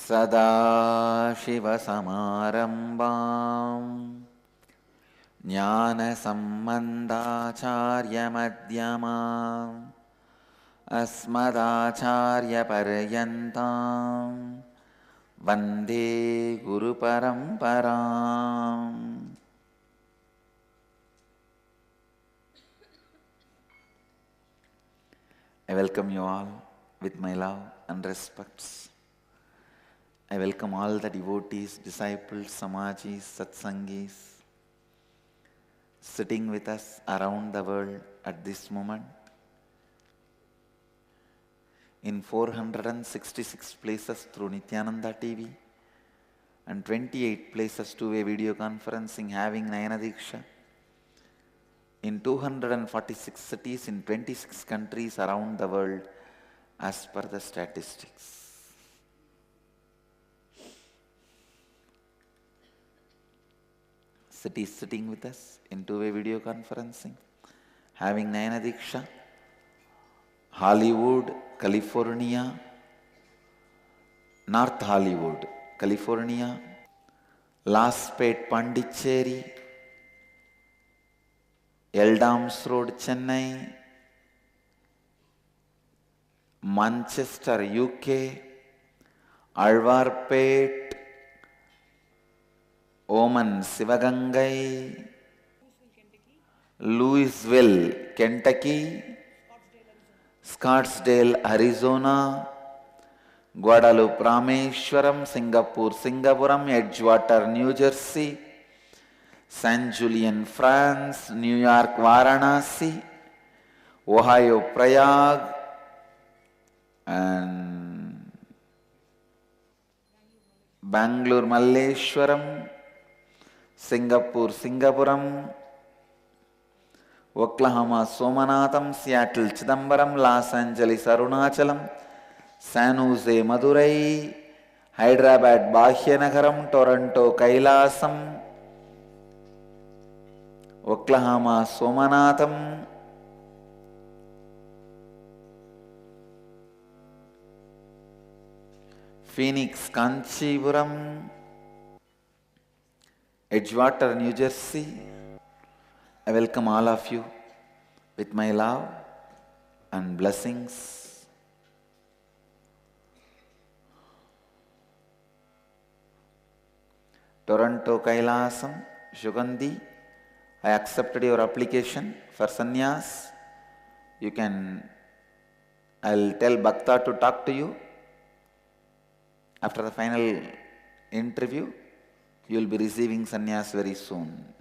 Sadashivasamarambam Jnanasammandacharyamadyamam Asmadacharyaparyantam Vande Guru Paramparam. I welcome you all with my love and respects. I welcome all the devotees, disciples, Swamijis, satsangis sitting with us around the world at this moment in 466 places through Nithyananda TV and 28 places two-way video conferencing having Nayana Diksha in 246 cities in 26 countries around the world as per the statistics. Cities sitting with us in two-way video conferencing having Nayana Diksha: Hollywood, California, North Hollywood, California, Laspet, Pondicherry, Eldams Road, Chennai, Manchester, UK, Alvarpet, Oman, Sivagangai, Louisville, Kentucky, Scottsdale, Arizona, Guadalupe, Rameshwaram, Singapore, Singapuram, Edgewater, New Jersey, San Julian, France, New York, Varanasi, Ohio, Prague, and Bangalore, Malleshwaram, Singapore, Singapuram, Oklahoma, Somanatham, Seattle, Chidambaram, Los Angeles, Arunachalam, San Jose, Madurai, Hyderabad, Bhagyanagaram, Toronto, Kailasam, Oklahoma, Somanatham, Phoenix, Kanchipuram, Edgewater, New Jersey. I welcome all of you with my love and blessings. Toronto, Kailasam, Shugandhi, I accepted your application for sannyas. I'll tell Bhakta to talk to you. After the final interview, you will be receiving sannyas very soon.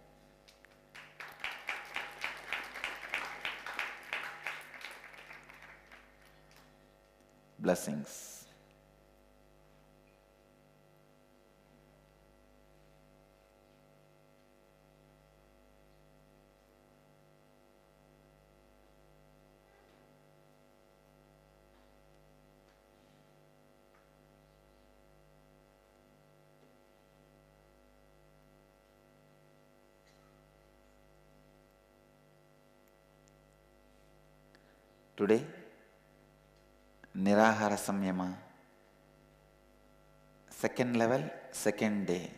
Blessings. Today, Nirahara Samyama, second level, second day.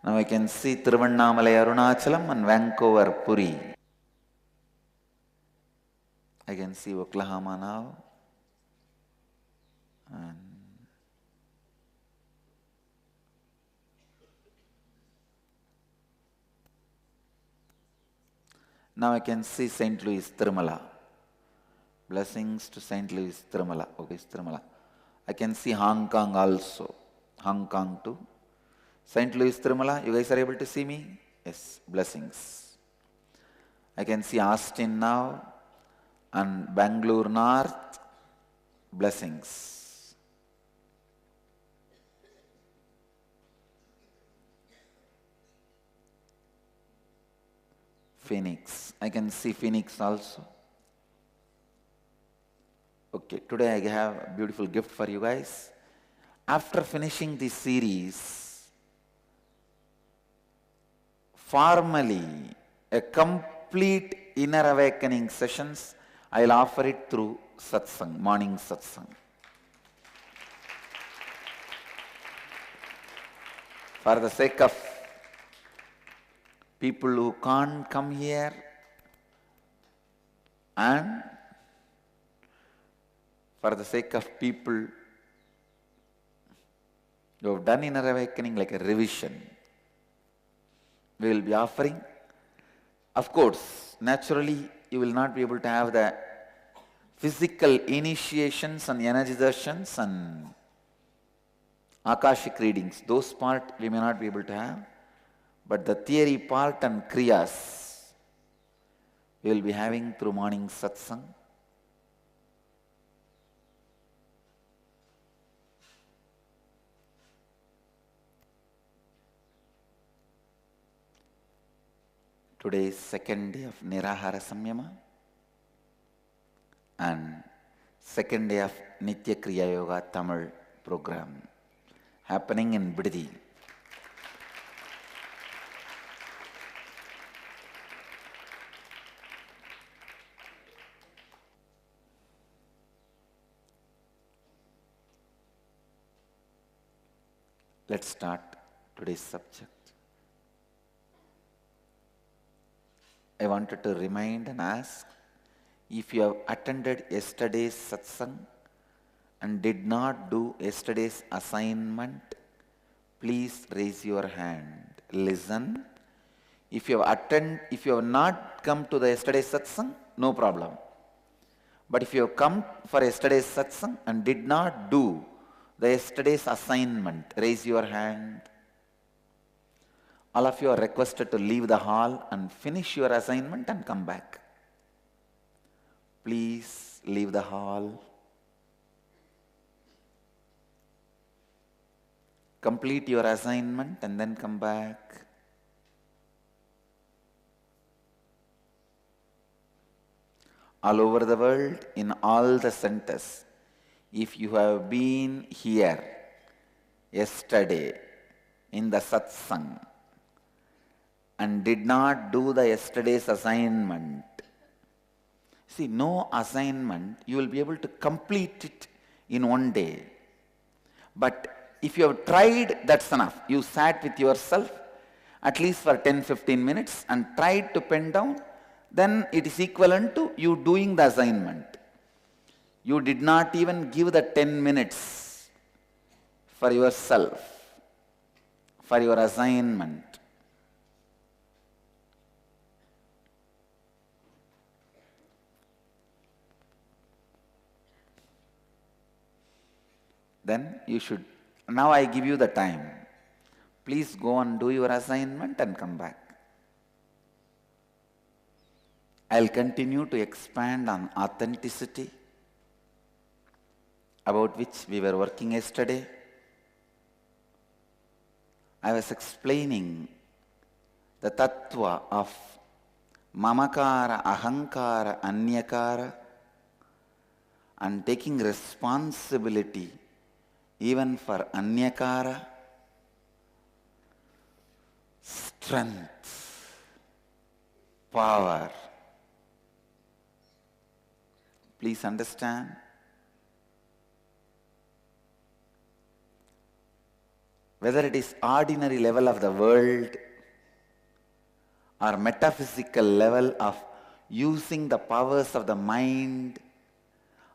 Now I can see Tiruvannamalai, Arunachalam and Vancouver, Puri. I can see Oklahoma now. And now I can see St. Louis, Tirumala. Blessings to St. Louis, Tirumala. Okay, Tirumala. I can see Hong Kong also. Hong Kong too. St. Louis, Tirumala, you guys are able to see me? Yes, blessings. I can see Austin now and Bangalore North. Blessings. Phoenix. I can see Phoenix also. Okay, today I have a beautiful gift for you guys. After finishing this series, formally, a complete inner awakening sessions, I'll offer it through satsang, morning satsang. for the sake of people who can't come here and for the sake of people who have done inner awakening like a revision, we will be offering. Of course, naturally, you will not be able to have the physical initiations and energy darshans and Akashic readings. Those part we may not be able to have. But the theory part and kriyas we will be having through morning satsang. Today is second day of Nirahara Samyama and second day of Nitya Kriya Yoga Tamil program happening in Bidadi. Let's start today's subject. I wanted to remind and ask, if you have attended yesterday's satsang and did not do yesterday's assignment, please raise your hand. Listen. If you have not come to the yesterday's satsang, no problem. But if you have come for yesterday's satsang and did not do the yesterday's assignment, raise your hand. All of you are requested to leave the hall and finish your assignment and come back. Please leave the hall. Complete your assignment and then come back. All over the world, in all the centers, if you have been here yesterday in the satsang and did not do the yesterday's assignment, see, no assignment, you will be able to complete it in one day. But if you have tried, that's enough. You sat with yourself at least for 10-15 minutes and tried to pen down, then it is equivalent to you doing the assignment. You did not even give the 10 minutes for yourself, for your assignment. Then you should, now I give you the time. Please go and do your assignment and come back. I'll continue to expand on authenticity, about which we were working yesterday. I was explaining the tattva of mamakara, ahankara, anyakara, and taking responsibility even for anyakara, strength, power. Please understand. Whether it is ordinary level of the world or metaphysical level of using the powers of the mind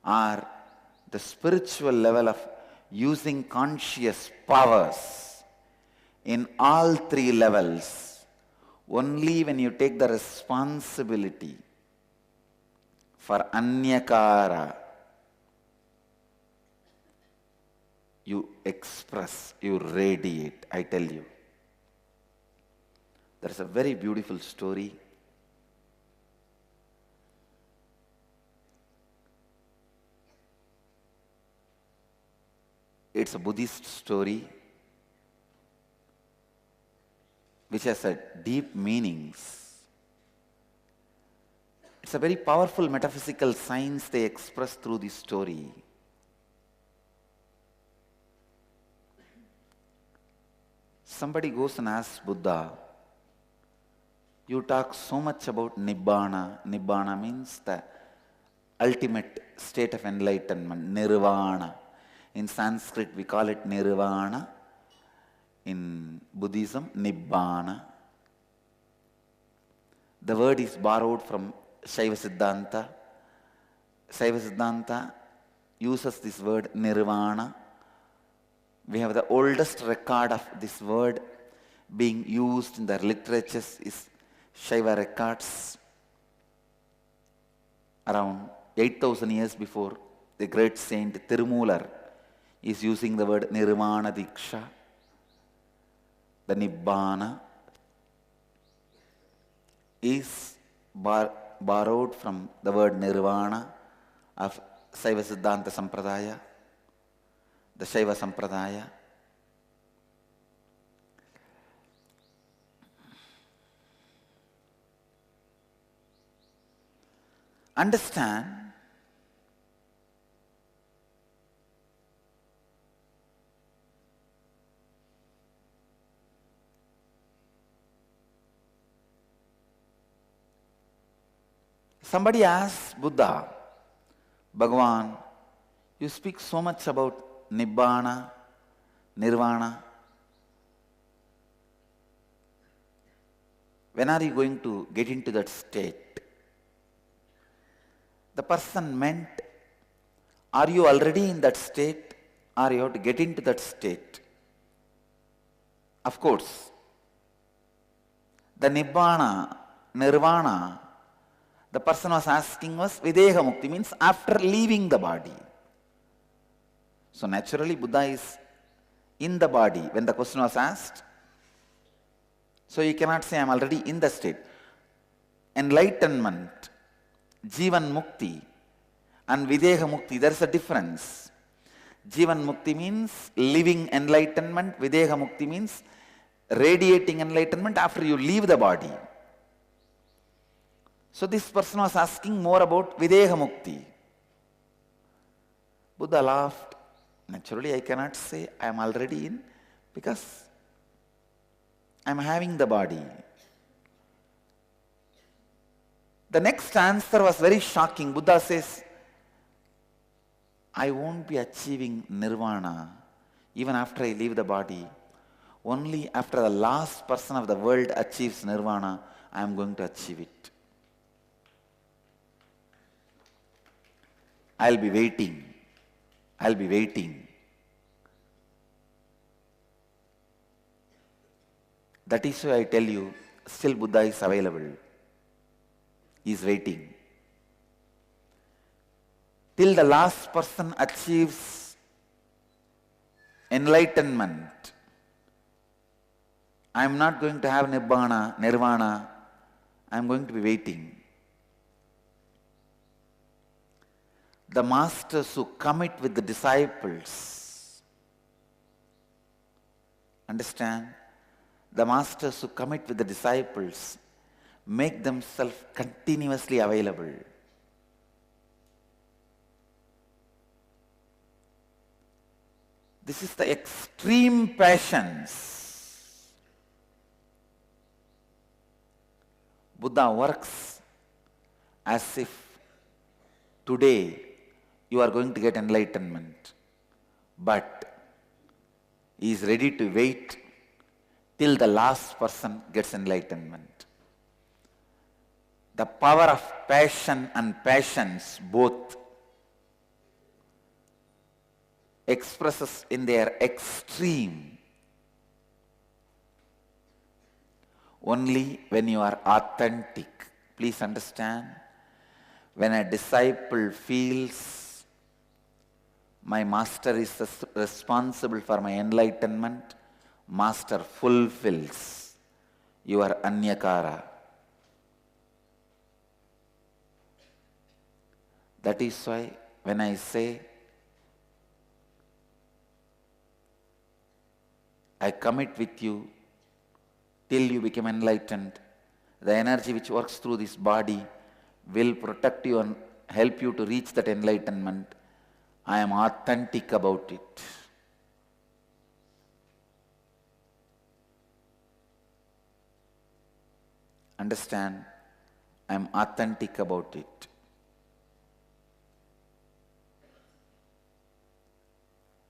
or the spiritual level of using conscious powers, in all three levels, only when you take the responsibility for anyakara, you express, you radiate, I tell you. There's a very beautiful story. It's a Buddhist story which has a deep meanings. It's a very powerful metaphysical science they express through this story. Somebody goes and asks Buddha, you talk so much about Nibbana. Nibbana means the ultimate state of enlightenment, Nirvana. In Sanskrit we call it Nirvana. in Buddhism, Nibbana. The word is borrowed from Shaiva Siddhanta. Shaiva Siddhanta uses this word Nirvana. We have the oldest record of this word being used in the literatures is Shaiva records around 8,000 years before the great saint Tirumular is using the word Nirvana Diksha. The Nibbana is borrowed from the word Nirvana of Shaiva Siddhanta Sampradaya, the Shaiva Sampradaya. Understand somebody asked Buddha, Bhagavan, you speak so much about Nibbana, Nirvana. When are you going to get into that state? The person meant, are you already in that state, or you have to get into that state? Of course, the Nibbana, Nirvana, the person was asking was Videha Mukti, means after leaving the body. So naturally Buddha is in the body when the question was asked. So you cannot say I am already in the state. Enlightenment, Jivan Mukti and Videha Mukti, there is a difference. Jivan Mukti means living enlightenment, Videha Mukti means radiating enlightenment after you leave the body. So this person was asking more about Videha Mukti. Buddha laughed. Naturally I cannot say I am already in because I am having the body. The next answer was very shocking. Buddha says, I won't be achieving nirvana even after I leave the body. Only after the last person of the world achieves nirvana, I am going to achieve it. I'll be waiting. I'll be waiting. That is why I tell you, still Buddha is available. He is waiting. Till the last person achieves enlightenment, I am not going to have nirvana. I am going to be waiting. The masters who commit with the disciples, understand? The masters who commit with the disciples make themselves continuously available. This is the extreme passions. Buddha works as if today you are going to get enlightenment, but he is ready to wait till the last person gets enlightenment. The power of passion and passions both expresses in their extreme only when you are authentic. Please understand, when a disciple feels my master is responsible for my enlightenment, master fulfills your anyakara. That is why when I say I commit with you till you become enlightened, the energy which works through this body will protect you and help you to reach that enlightenment. I am authentic about it. Understand? I am authentic about it.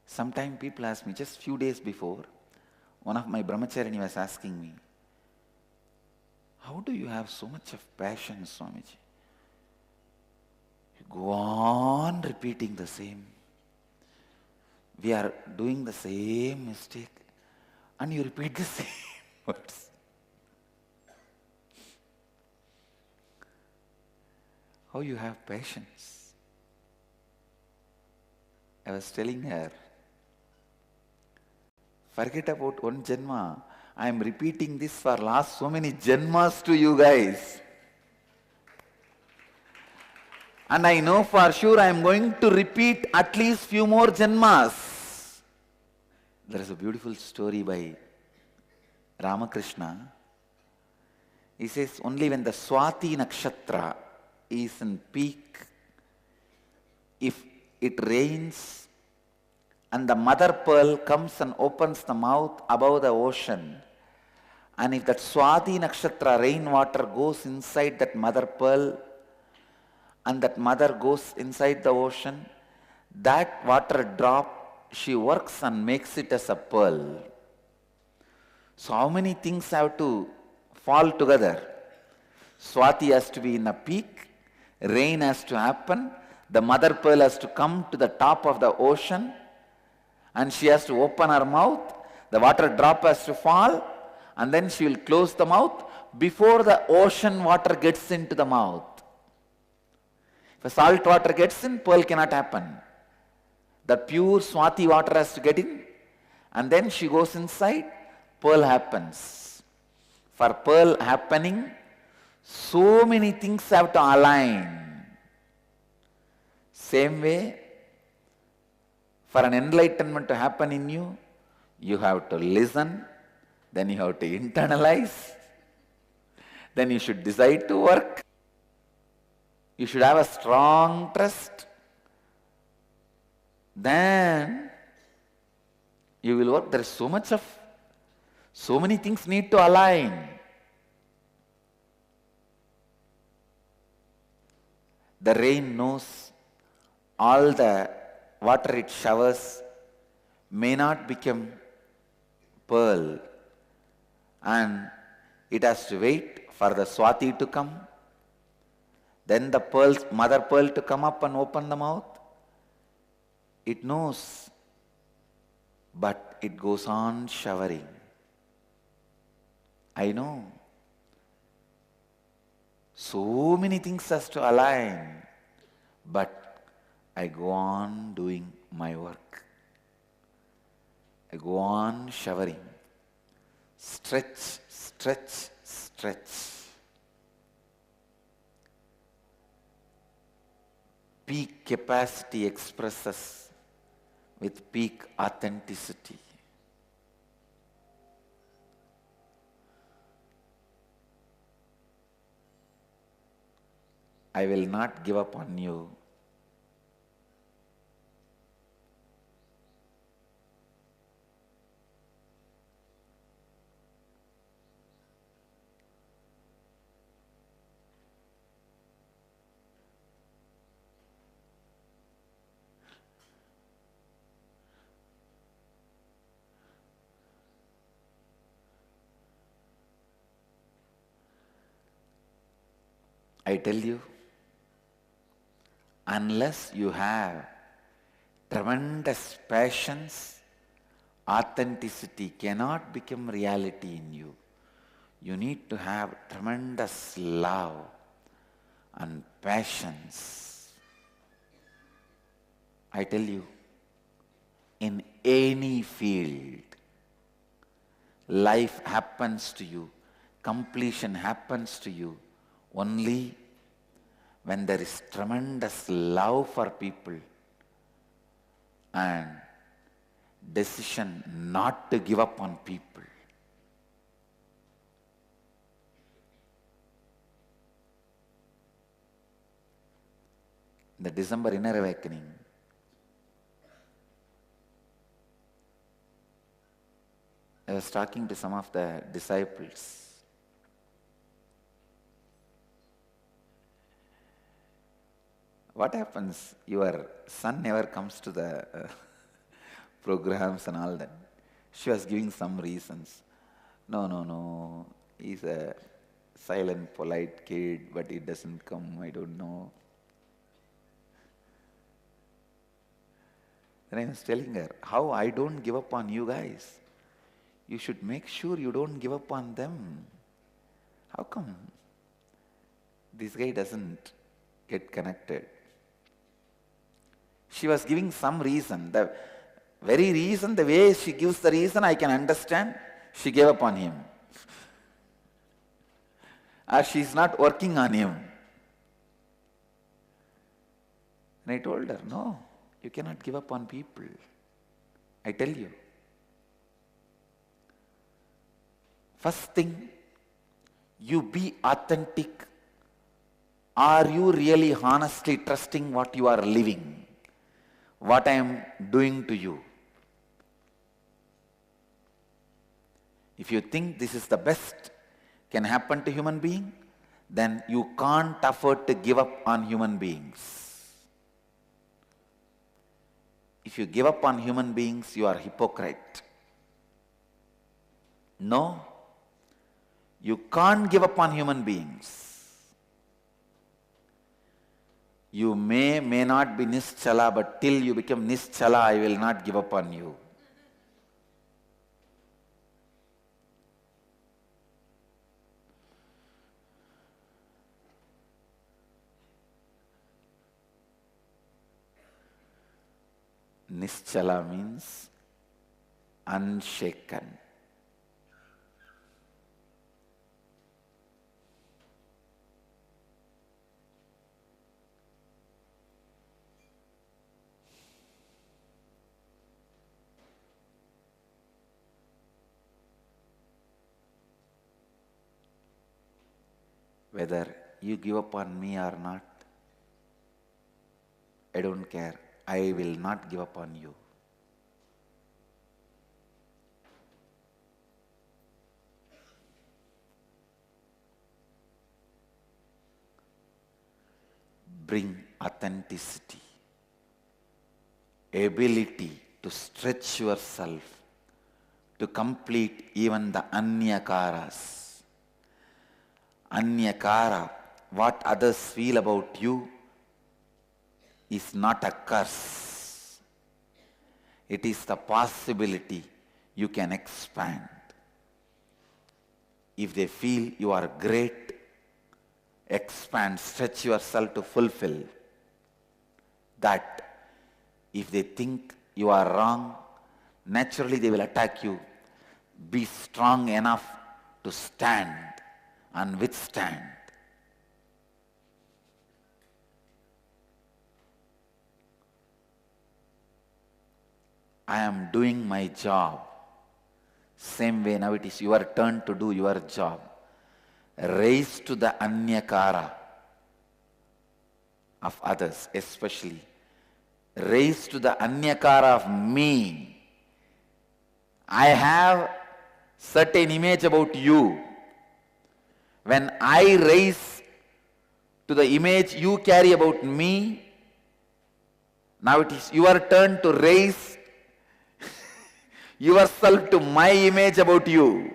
Sometimes people ask me, just few days before, One of my brahmacharini was asking me, how do you have so much of passion, Swamiji? You go on repeating the same. We are doing the same mistake and you repeat the same words. How you have patience? I was telling her, forget about one janma. I am repeating this for last so many janmas to you guys. And I know for sure I am going to repeat at least few more janmas. There is a beautiful story by Ramakrishna. He says only when the Swati nakshatra is in peak, if it rains and the mother pearl comes and opens the mouth above the ocean, and if that Swati nakshatra rainwater goes inside that mother pearl and that mother goes inside the ocean, that water drop, she works and makes it as a pearl. So how many things have to fall together? Swati has to be in a peak, rain has to happen, the mother pearl has to come to the top of the ocean, and she has to open her mouth, the water drop has to fall, and then she will close the mouth before the ocean water gets into the mouth. If a salt water gets in, pearl cannot happen. The pure Swati water has to get in, and then she goes inside, pearl happens. For pearl happening, so many things have to align. Same way, for an enlightenment to happen in you, you have to listen, then you have to internalize, then you should decide to work. You should have a strong trust. Then you will work. There is so many things need to align. The rain knows all the water it showers may not become pearl, and it has to wait for the Swati to come, then the mother pearl to come up and open the mouth. It knows, but it goes on showering. I know. So many things has to align, but I go on doing my work. I go on showering. Stretch, stretch, stretch. Peak capacity expresses with peak authenticity. I will not give up on you. I tell you, unless you have tremendous passions, authenticity cannot become reality in you. You need to have tremendous love and passions. I tell you, in any field, life happens to you, completion happens to you only when there is tremendous love for people and decision not to give up on people. The December Inner Awakening, I was talking to some of the disciples. What happens? Your son never comes to the programs and all that. She was giving some reasons. No, no, no. He's a silent, polite kid, but he doesn't come. I don't know. Then I was telling her, how I don't give up on you guys. You should make sure you don't give up on them. How come this guy doesn't get connected? She was giving some reason. The very reason, the way she gives the reason, I can understand. She gave up on him. Or she's not working on him. And I told her, no, you cannot give up on people. I tell you. First thing, you be authentic. Are you really honestly trusting what you are living? What I am doing to you? If you think this is the best can happen to human being, then you can't afford to give up on human beings. If you give up on human beings, you are a hypocrite. No, you can't give up on human beings. You may not be nischala, but till you become nischala, I will not give up on you. Nischala means unshaken. Whether you give up on me or not, I don't care. I will not give up on you. Bring authenticity, ability to stretch yourself, to complete even the anyakaras. Anyakara, what others feel about you, is not a curse. It is the possibility you can expand. If they feel you are great, expand, stretch yourself to fulfill that. If they think you are wrong, naturally they will attack you. Be strong enough to stand and withstand. I am doing my job. Same way now it is your turn to do your job. Raise to the anyakara of others, especially. Raise to the anyakara of me. I have certain image about you. When I raise to the image you carry about me, now it is your turn to raise yourself to my image about you.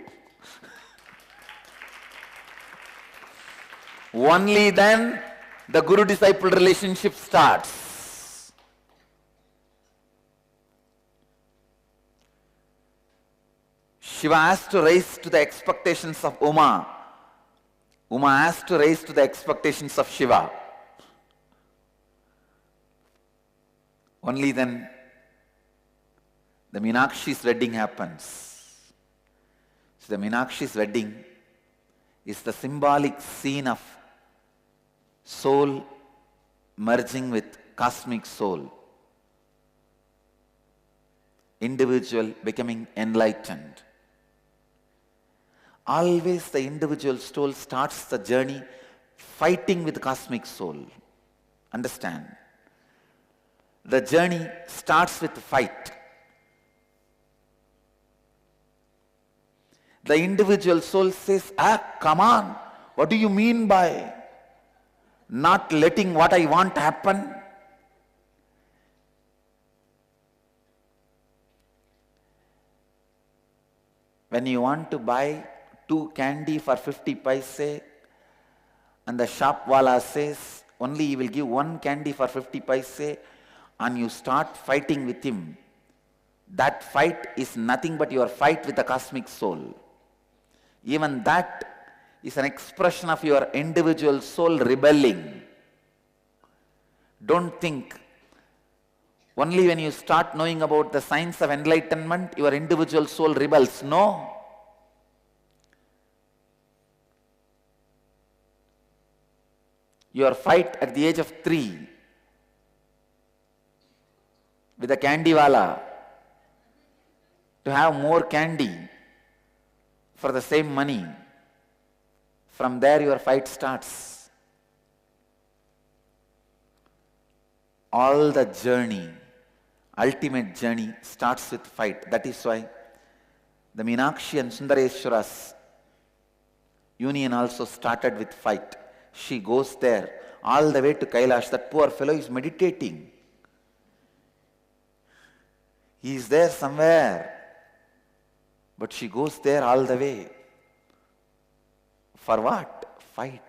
Only then the guru-disciple relationship starts. Shiva has to raise to the expectations of Uma. Uma has to raise to the expectations of Shiva. Only then the Meenakshi's wedding happens. So the Meenakshi's wedding is the symbolic scene of soul merging with cosmic soul. Individual becoming enlightened. Always the individual soul starts the journey fighting with cosmic soul. Understand? The journey starts with fight. The individual soul says, come on, what do you mean by not letting what I want happen? When you want to buy 2 candy for 50 paise and the shop wala says only he will give 1 candy for 50 paise and you start fighting with him, that fight is nothing but your fight with the cosmic soul. Even that is an expression of your individual soul rebelling. Don't think only when you start knowing about the science of enlightenment, your individual soul rebels. No. Your fight at the age of 3 with a candy-wala to have more candy for the same money. From there your fight starts. All the journey, ultimate journey starts with fight. That is why the Meenakshi and Sundareshwara's union also started with fight. She goes there all the way to Kailash. That poor fellow is meditating. He is there somewhere. But she goes there all the way. For what? Fight.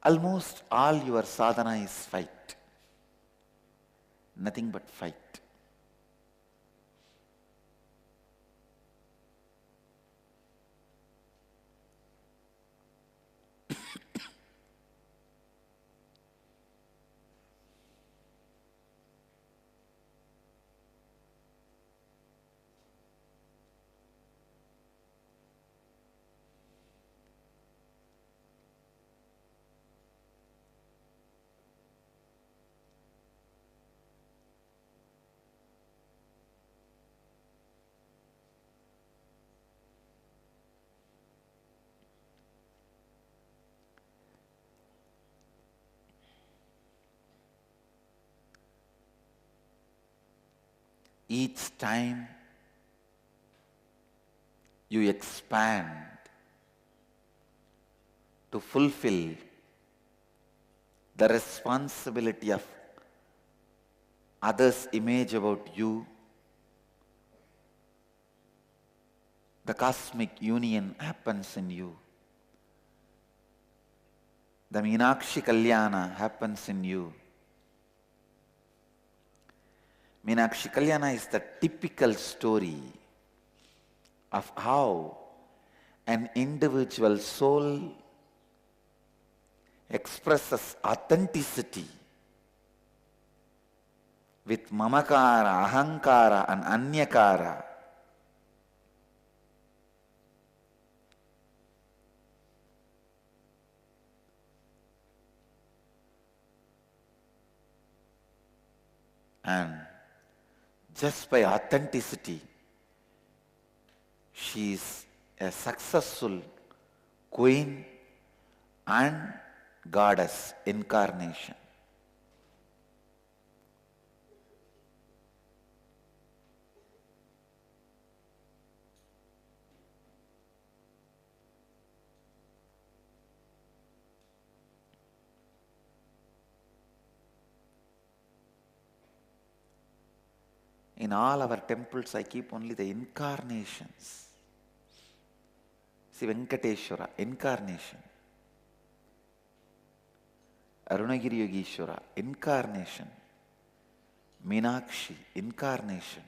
Almost all your sadhana is fight. Nothing but fight. Each time you expand to fulfill the responsibility of others' image about you, the cosmic union happens in you. The Meenakshi Kalyana happens in you. Meenakshi Kalyana is the typical story of how an individual soul expresses authenticity with mamakara, ahankara and anyakara. And just by authenticity, she is a successful queen and goddess incarnation. In all our temples, I keep only the incarnations. See, Venkateshwara, incarnation. Arunagiri Yogeshwara, incarnation. Meenakshi, incarnation.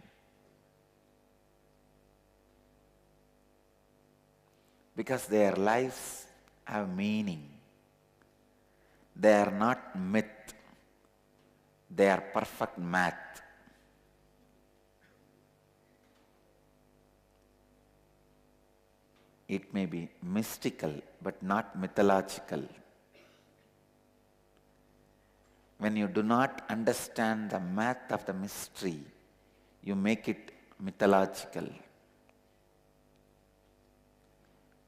Because their lives have meaning. They are not myth. They are perfect math. It may be mystical, but not mythological. When you do not understand the math of the mystery, you make it mythological.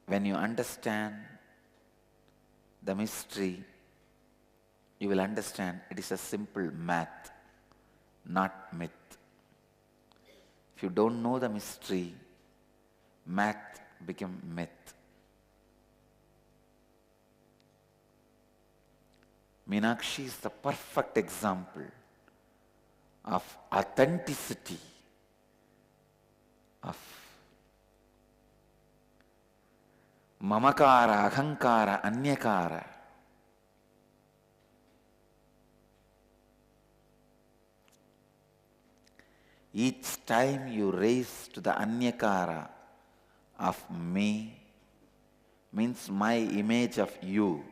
When you understand the mystery, you will understand it is a simple math, not myth. If you don't know the mystery, math become myth. Meenakshi is the perfect example of authenticity, of mamakara, ahankara, anyakara. Each time you raise to the anyakara of me, means my image of you,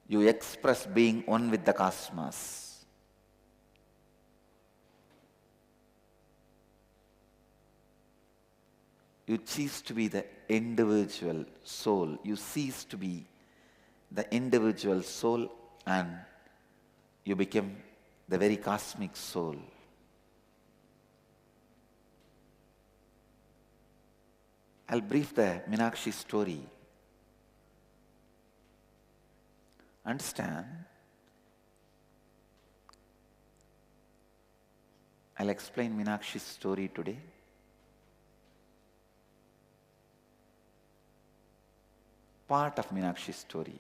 you express being one with the cosmos. You cease to be the individual soul. You cease to be the individual soul and you become the very cosmic soul. I'll brief the Meenakshi story. Understand? I'll explain Meenakshi's story today. Part of Meenakshi's story.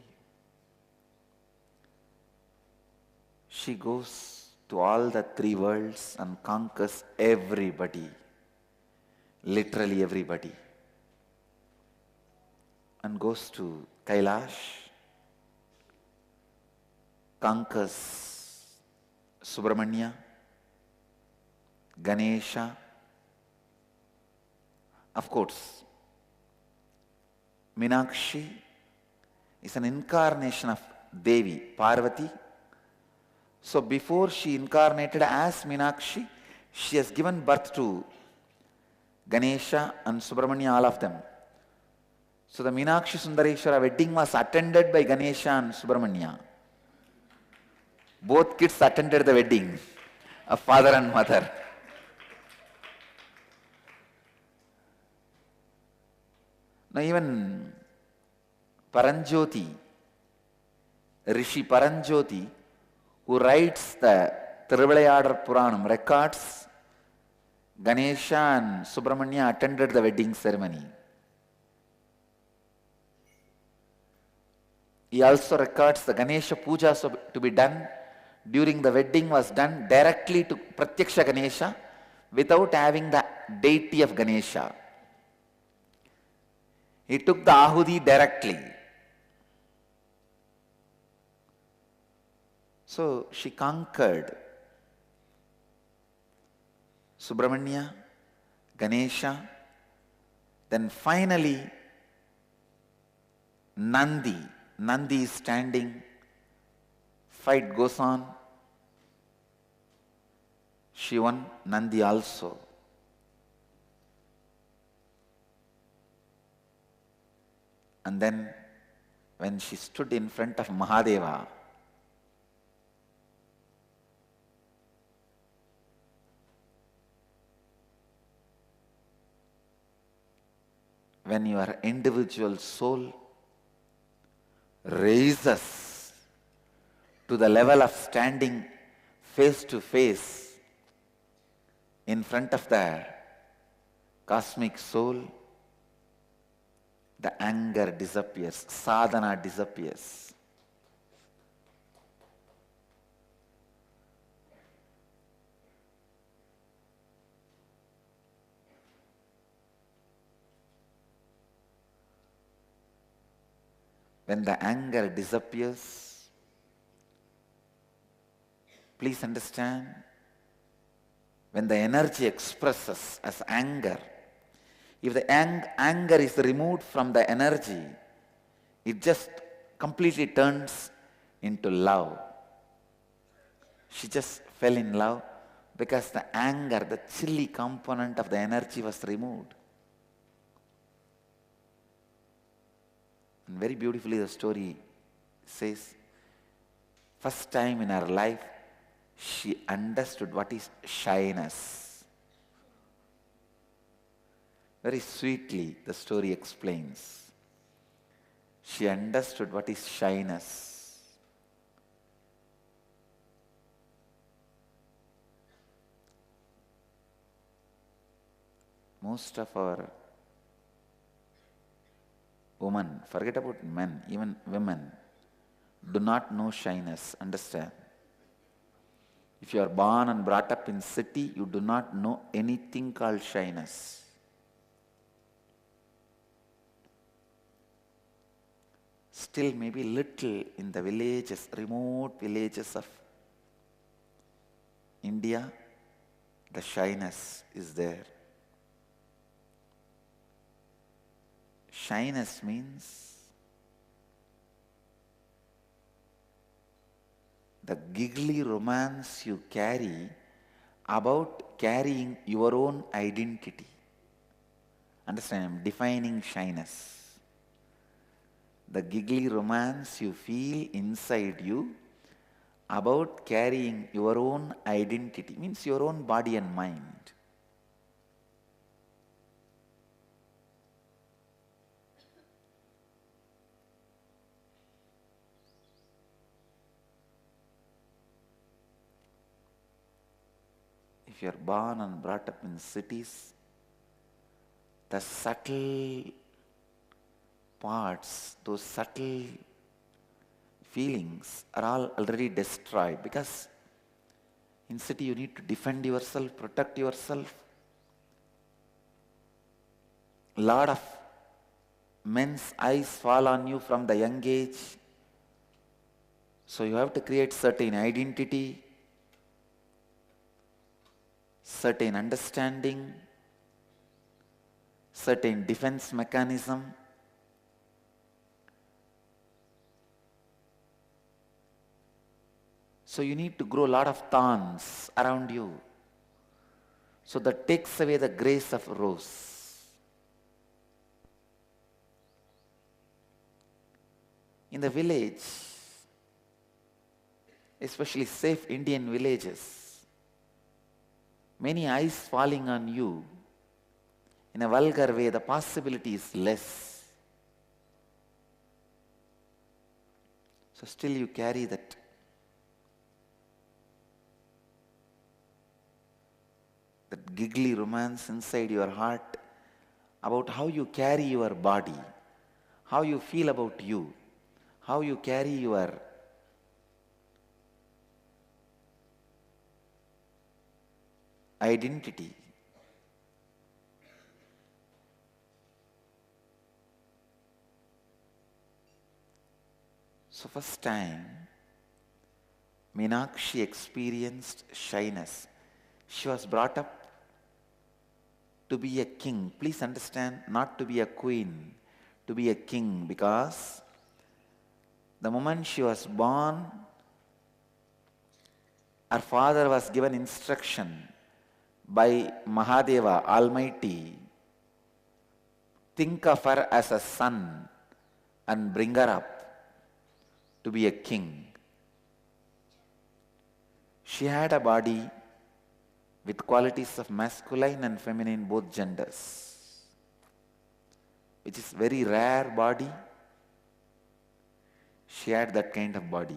She goes to all the three worlds and conquers everybody. Literally everybody. And goes to Kailash, conquers Subramanya, Ganesha. Of course, Meenakshi is an incarnation of Devi, Parvati. So before she incarnated as Meenakshi, she has given birth to Ganesha and Subramanya, all of them. So the Meenakshi Sundareshwara wedding was attended by Ganesha and Subramanya. Both kids attended the wedding of father and mother. Now even Paranjoti, Rishi Paranjoti, who writes the Thiruvilayadar Puranam, records Ganesha and Subramanya attended the wedding ceremony. He also records the Ganesha Puja to be done during the wedding was done directly to Pratyaksha Ganesha without having the deity of Ganesha. He took the Ahudi directly. So she conquered Subramanya, Ganesha, then finally Nandi. Nandi is standing, fight goes on. She won, Nandi also. And then when she stood in front of Mahadeva, when your individual soul raises to the level of standing face to face in front of the cosmic soul, the anger disappears, sadhana disappears. When the anger disappears, please understand, when the energy expresses as anger, if the anger is removed from the energy, it just completely turns into love. She just fell in love because the anger, the chilly component of the energy was removed. And very beautifully the story says, first time in her life, she understood what is shyness. Very sweetly the story explains. She understood what is shyness. Most of our women, forget about men, even women, do not know shyness. Understand? If you are born and brought up in city, you do not know anything called shyness. Still maybe little in the villages, remote villages of India, the shyness is there. Shyness means the giggly romance you carry about carrying your own identity. Understand, I am defining shyness. The giggly romance you feel inside you about carrying your own identity, means your own body and mind. If you are born and brought up in cities, the subtle parts, those subtle feelings are all already destroyed, because in city you need to defend yourself, protect yourself. A lot of men's eyes fall on you from the young age. So you have to create certain identity, certain understanding, certain defense mechanism. So you need to grow a lot of thorns around you. So that takes away the grace of rose. In the village, especially safe Indian villages, many eyes falling on you, in a vulgar way, the possibility is less. So still you carry that giggly romance inside your heart about how you carry your body, how you feel about you, how you carry your identity. So first time, Meenakshi experienced shyness. She was brought up to be a king. Please understand, not to be a queen, to be a king, because the moment she was born, her father was given instruction by Mahadeva, Almighty, think of her as a son and bring her up to be a king. She had a body with qualities of masculine and feminine, both genders, which is very rare body. She had that kind of body.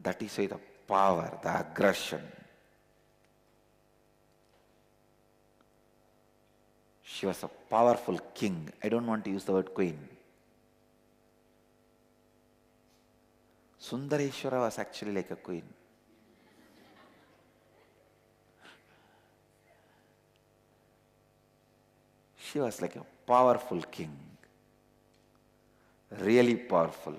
That is why the power, the aggression. She was a powerful king. I don't want to use the word queen. Sundareshwara was actually like a queen. She was like a powerful king. Really powerful.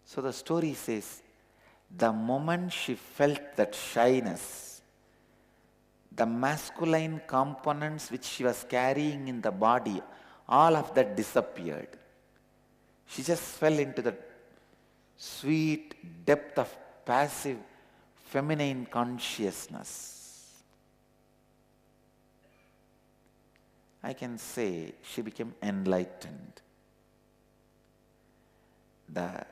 So the story says, the moment she felt that shyness, the masculine components which she was carrying in the body, all of that disappeared. She just fell into the sweet depth of passive feminine consciousness. I can say she became enlightened. The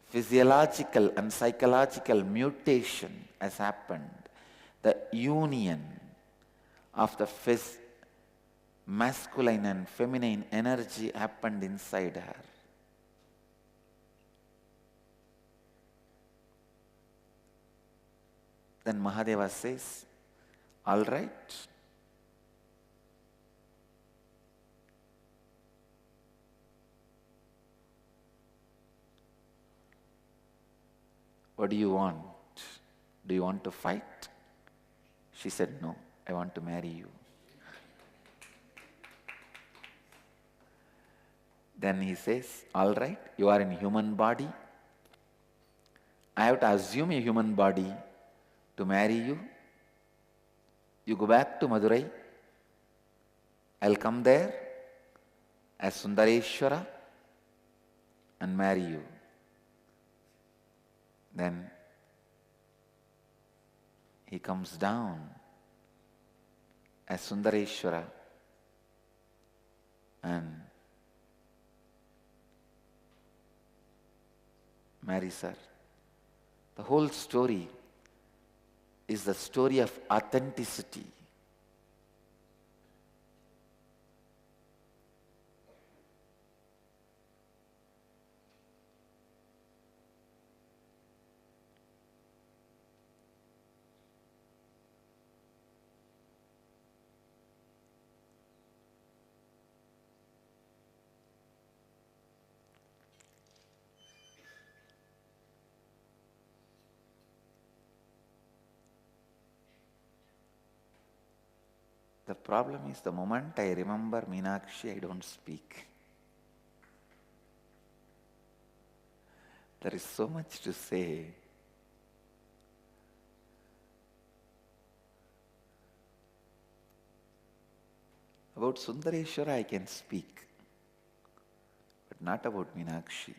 physiological and psychological mutation has happened. The union of the masculine and feminine energy happened inside her. Then Mahadeva says, all right, what do you want? Do you want to fight? She said, no, I want to marry you. Then he says, all right, you are in human body. I have to assume a human body to marry you. You go back to Madurai. I'll come there as Sundareshwara and marry you. Then he comes down as Sundareshwara and marries her. The whole story is the story of authenticity. The problem is the moment I remember Meenakshi, I don't speak. There is so much to say. About Sundareshwara I can speak, but not about Meenakshi.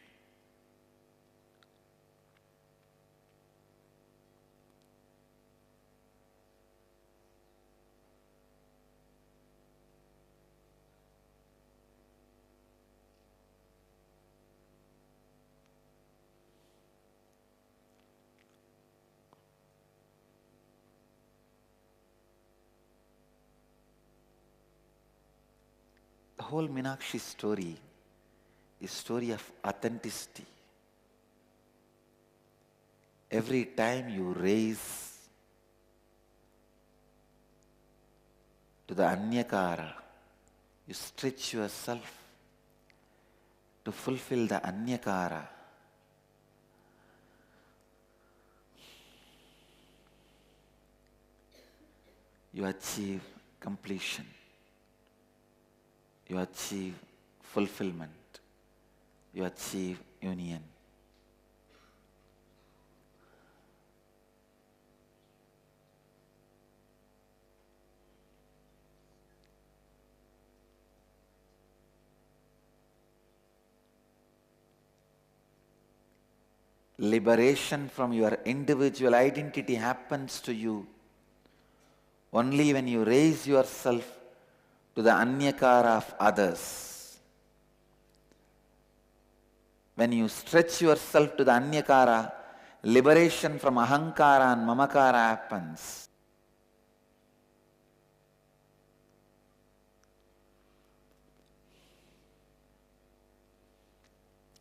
The whole Meenakshi story is a story of authenticity. Every time you raise to the Anyakara, you stretch yourself to fulfill the Anyakara. You achieve completion. You achieve fulfillment. You achieve union. Liberation from your individual identity happens to you only when you raise yourself to the Anyakara of others. When you stretch yourself to the Anyakara, liberation from Ahankara and Mamakara happens.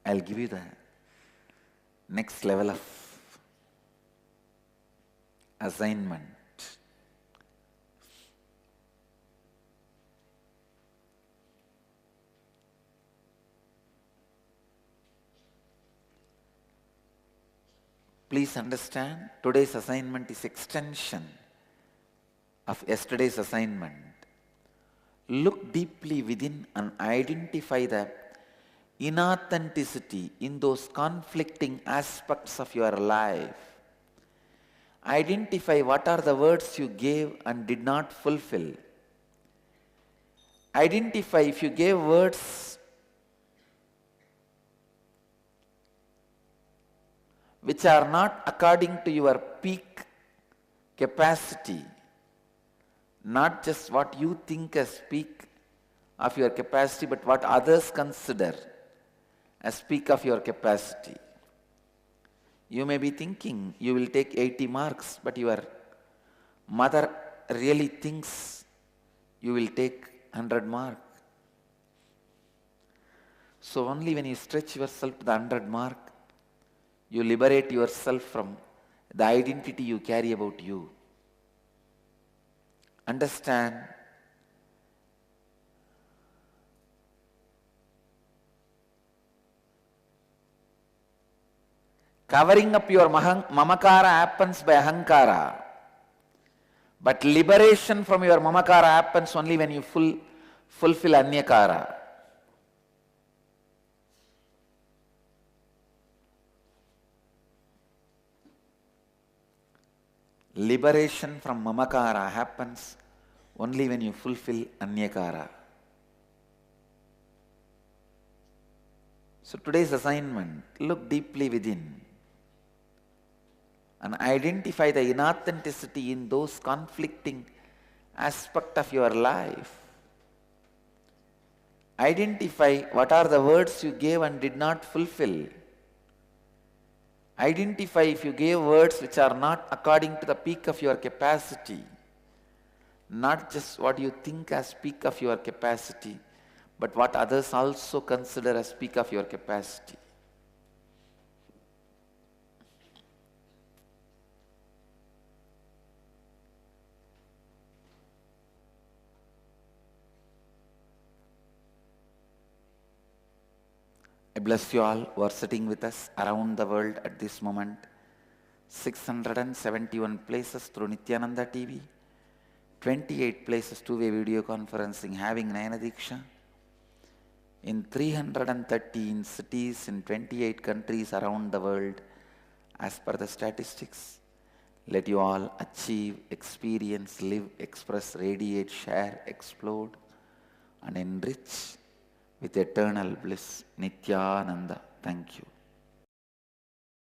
I'll give you the next level of assignment. Please understand, today's assignment is extension of yesterday's assignment. Look deeply within and identify the inauthenticity in those conflicting aspects of your life. Identify what are the words you gave and did not fulfill. Identify if you gave words which are not according to your peak capacity, not just what you think as peak of your capacity, but what others consider as peak of your capacity. You may be thinking you will take 80 marks, but your mother really thinks you will take 100 mark. So only when you stretch yourself to the 100 mark, you liberate yourself from the identity you carry about you. Understand, covering up your mamakara happens by ahankara. But liberation from your mamakara happens only when you fulfill anyakara. Liberation from mamakara happens only when you fulfill anyakara. So today's assignment, look deeply within and identify the inauthenticity in those conflicting aspects of your life. Identify what are the words you gave and did not fulfill. Identify if you gave words which are not according to the peak of your capacity, not just what you think as peak of your capacity, but what others also consider as peak of your capacity. I bless you all who are sitting with us around the world at this moment. 671 places through Nithyananda TV, 28 places two-way video conferencing having Nayana Diksha, in 313 cities in 28 countries around the world as per the statistics. Let you all achieve, experience, live, express, radiate, share, explode and enrich with eternal bliss. Nithyananda. Thank you.